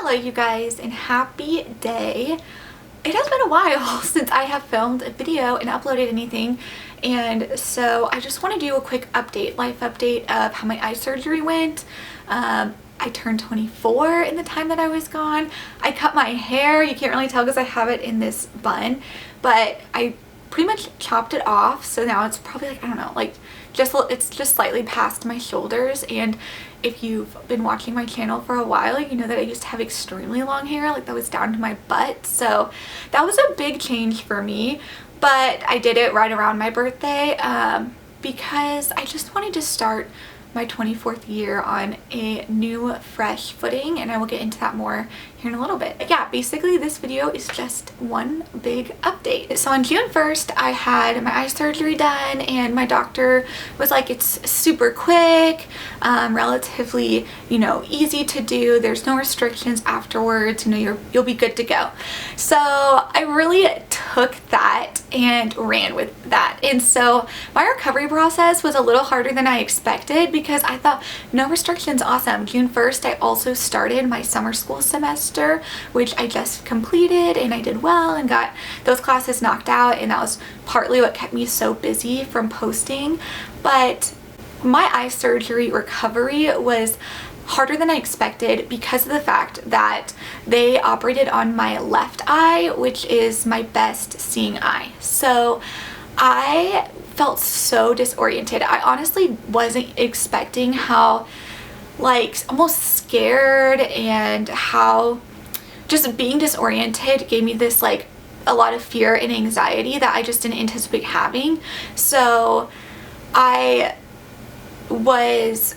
Hello you guys, and happy day. It has been a while since I have filmed a video and uploaded anything, and so I just want to do a quick life update of how my eye surgery went. I turned 24 in the time that I was gone. I cut my hair. You can't really tell because I have it in this bun, but I pretty much chopped it off, so now it's probably like, I don't know, like it's just slightly past my shoulders. And if you've been watching my channel for a while, you know that I used to have extremely long hair, like that was down to my butt, so that was a big change for me. But I did it right around my birthday because I just wanted to start my 24th year on a new fresh footing, and I will get into that more here in a little bit. But yeah, basically this video is just one big update. So on June 1st I had my eye surgery done, and my doctor was like, it's super quick, relatively, you know, easy to do, there's no restrictions afterwards, you know, you'll be good to go. So I really took that and ran with that, and so my recovery process was a little harder than I expected because I thought no restrictions, awesome. June 1st I also started my summer school semester, which I just completed, and I did well and got those classes knocked out, and that was partly what kept me so busy from posting. But my eye surgery recovery was harder than I expected because of the fact that they operated on my left eye, which is my best seeing eye. So I felt so disoriented. I honestly wasn't expecting how, like, almost scared, and how just being disoriented gave me this, like, a lot of fear and anxiety that I just didn't anticipate having. So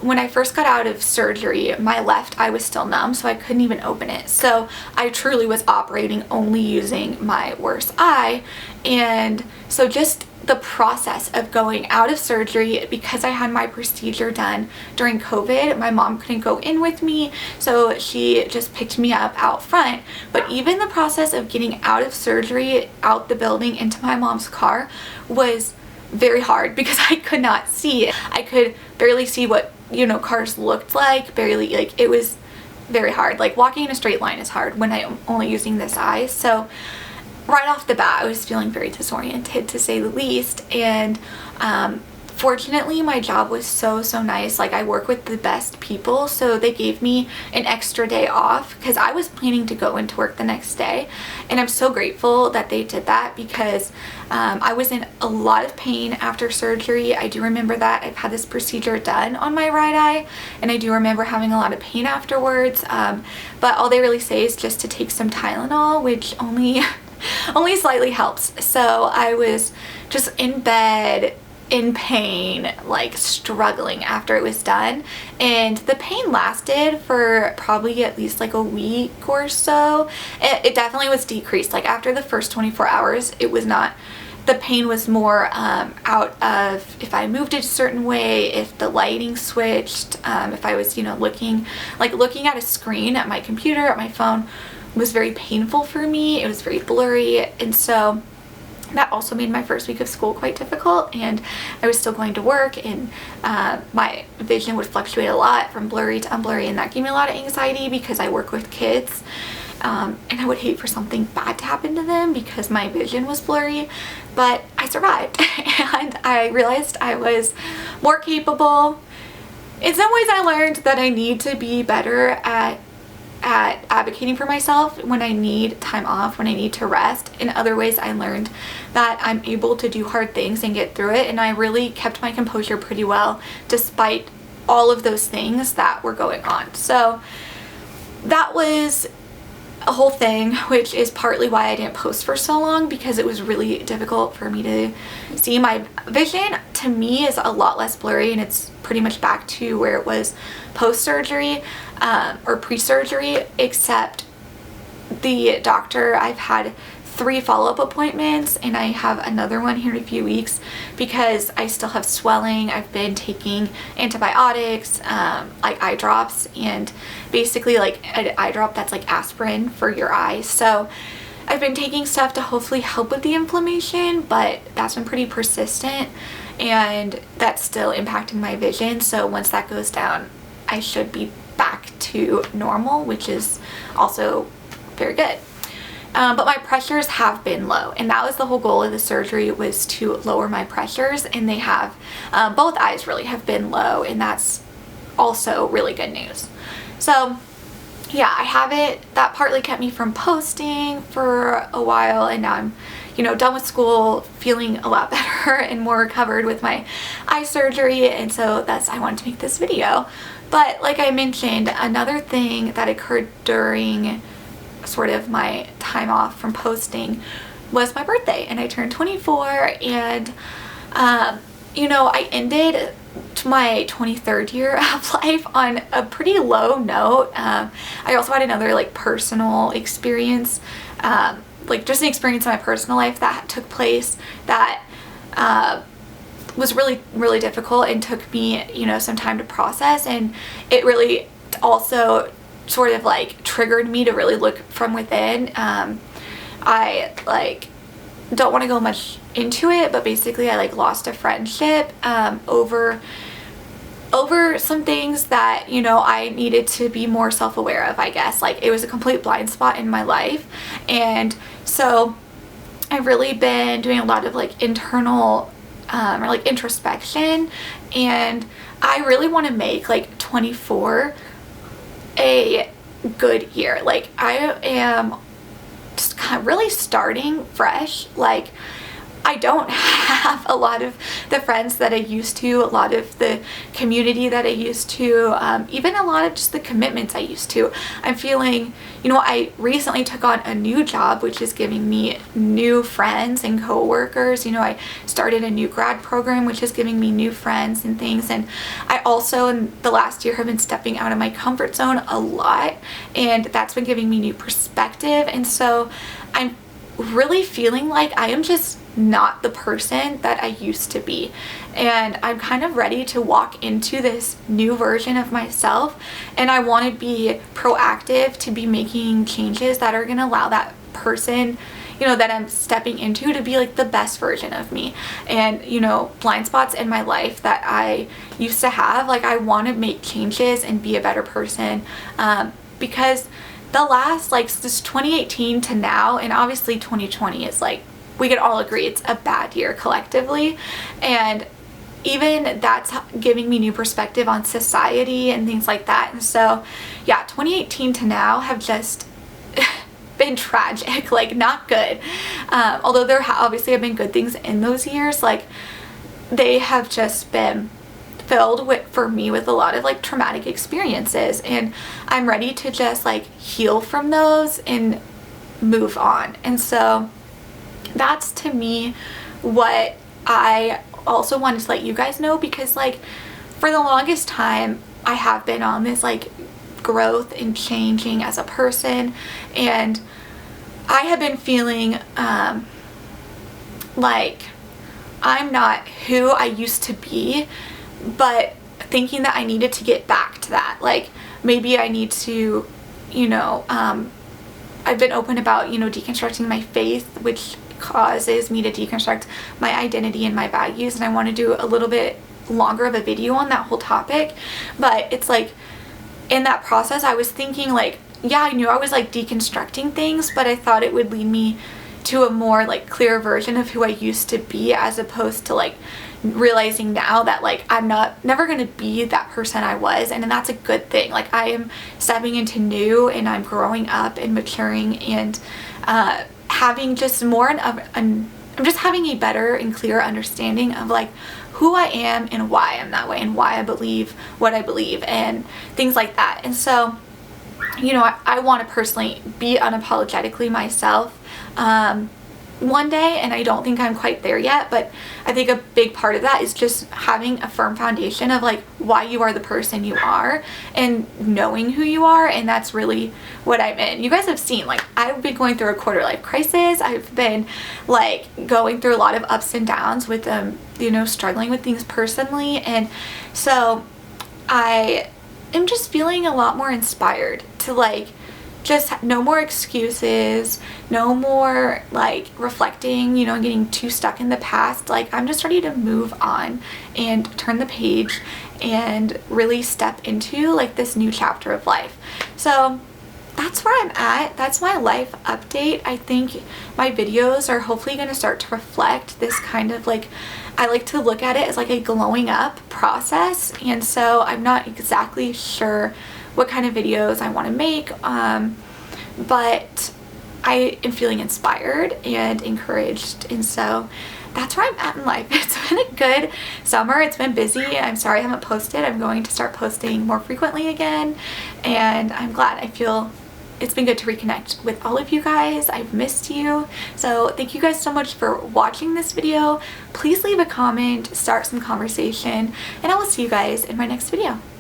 when I first got out of surgery, my left eye was still numb, so I couldn't even open it. So I truly was operating only using my worst eye. And so just the process of going out of surgery, because I had my procedure done during COVID, my mom couldn't go in with me, so she just picked me up out front. But even the process of getting out of surgery, out the building, into my mom's car was very hard because I could not see. I could barely see what, you know, cars looked like, barely, like, it was very hard. Like, walking in a straight line is hard when I'm only using this eye. So right off the bat I was feeling very disoriented, to say the least. And fortunately my job was so nice. Like, I work with the best people, so they gave me an extra day off because I was planning to go into work the next day, and I'm so grateful that they did that because I was in a lot of pain after surgery. I do remember that. I've had this procedure done on my right eye, and I do remember having a lot of pain afterwards, but all they really say is just to take some Tylenol, which only slightly helps. So I was just in bed in pain, like struggling after it was done, and the pain lasted for probably at least like a week or so. It definitely was decreased. Like, after the first 24 hours it was not, the pain was more out of if I moved it a certain way, if the lighting switched, if I was, you know, looking at a screen at my computer, at my phone, was very painful for me. It was very blurry, and so that also made my first week of school quite difficult. And I was still going to work, and my vision would fluctuate a lot from blurry to unblurry, and that gave me a lot of anxiety because I work with kids, and I would hate for something bad to happen to them because my vision was blurry. But I survived and I realized I was more capable. In some ways I learned that I need to be better at advocating for myself when I need time off, when I need to rest. In other ways I learned that I'm able to do hard things and get through it, and I really kept my composure pretty well despite all of those things that were going on. So that was a whole thing, which is partly why I didn't post for so long, because it was really difficult for me to see. My vision to me is a lot less blurry, and it's pretty much back to where it was post-surgery or pre-surgery, except the doctor, I've had 3 follow-up appointments, and I have another one here in a few weeks because I still have swelling. I've been taking antibiotics, like eye drops, and basically like an eye drop that's like aspirin for your eyes. So I've been taking stuff to hopefully help with the inflammation, but that's been pretty persistent, and that's still impacting my vision. So once that goes down, I should be back to normal, which is also very good. But my pressures have been low, and that was the whole goal of the surgery, was to lower my pressures, and they have, both eyes really have been low, and that's also really good news. So yeah, I have it. That partly kept me from posting for a while, and now I'm, done with school, feeling a lot better and more recovered with my eye surgery, and so I wanted to make this video. But like I mentioned, another thing that occurred during sort of my time off from posting was my birthday, and I turned 24, and I ended my 23rd year of life on a pretty low note. I also had another like personal experience, like just an experience in my personal life that took place that was really, really difficult and took me, some time to process, and it really also sort of like triggered me to really look from within. I like don't want to go much into it, but basically I like lost a friendship over some things that I needed to be more self-aware of, I guess. Like, it was a complete blind spot in my life, and so I've really been doing a lot of like internal or like introspection, and I really want to make like 24 a good year. Like, I am just kind of really starting fresh. Like, I don't have a lot of the friends that I used to, a lot of the community that I used to, even a lot of just the commitments I used to. I'm feeling, I recently took on a new job, which is giving me new friends and co-workers. I started a new grad program, which is giving me new friends and things. And I also, in the last year, have been stepping out of my comfort zone a lot, and that's been giving me new perspective. And so I'm really feeling like I am just not the person that I used to be, and I'm kind of ready to walk into this new version of myself, and I want to be proactive to be making changes that are going to allow that person that I'm stepping into to be like the best version of me. And blind spots in my life that I used to have, like, I want to make changes and be a better person, because the last, like, this 2018 to now, and obviously 2020 is like, we can all agree it's a bad year collectively, and even that's giving me new perspective on society and things like that. And so yeah, 2018 to now have just been tragic, like not good. Although there obviously have been good things in those years, like they have just been filled with, for me, with a lot of like traumatic experiences, and I'm ready to just like heal from those and move on. And so that's, to me, what I also wanted to let you guys know, because like for the longest time I have been on this like growth and changing as a person, and I have been feeling like I'm not who I used to be, but thinking that I needed to get back to that. Like, maybe I need to, I've been open about, deconstructing my faith, which causes me to deconstruct my identity and my values, and I want to do a little bit longer of a video on that whole topic. But it's like, in that process, I was thinking like, yeah, I knew I was like deconstructing things, but I thought it would lead me to a more like clear version of who I used to be, as opposed to like realizing now that like I'm never gonna be that person I was, and that's a good thing. Like, I am stepping into new, and I'm growing up and maturing, and having just more of I'm just having a better and clearer understanding of like who I am and why I'm that way, and why I believe what I believe and things like that. And so I want to personally be unapologetically myself one day, and I don't think I'm quite there yet, but I think a big part of that is just having a firm foundation of like why you are the person you are, and knowing who you are. And that's really what I'm in. You guys have seen, like, I've been going through a quarter life crisis. I've been like going through a lot of ups and downs with struggling with things personally, and so I am just feeling a lot more inspired to like just no more excuses, no more like reflecting, you know, and getting too stuck in the past. Like, I'm just ready to move on and turn the page and really step into like this new chapter of life. So that's where I'm at. That's my life update. I think my videos are hopefully going to start to reflect this kind of like, I like to look at it as like a glowing up process. And so I'm not exactly sure what kind of videos I want to make, but I am feeling inspired and encouraged. And so that's where I'm at in life. It's been a good summer. It's been busy. I'm sorry I haven't posted. I'm going to start posting more frequently again, and I'm glad. I feel it's been good to reconnect with all of you guys. I've missed you. So thank you guys so much for watching this video. Please leave a comment, start some conversation, and I will see you guys in my next video.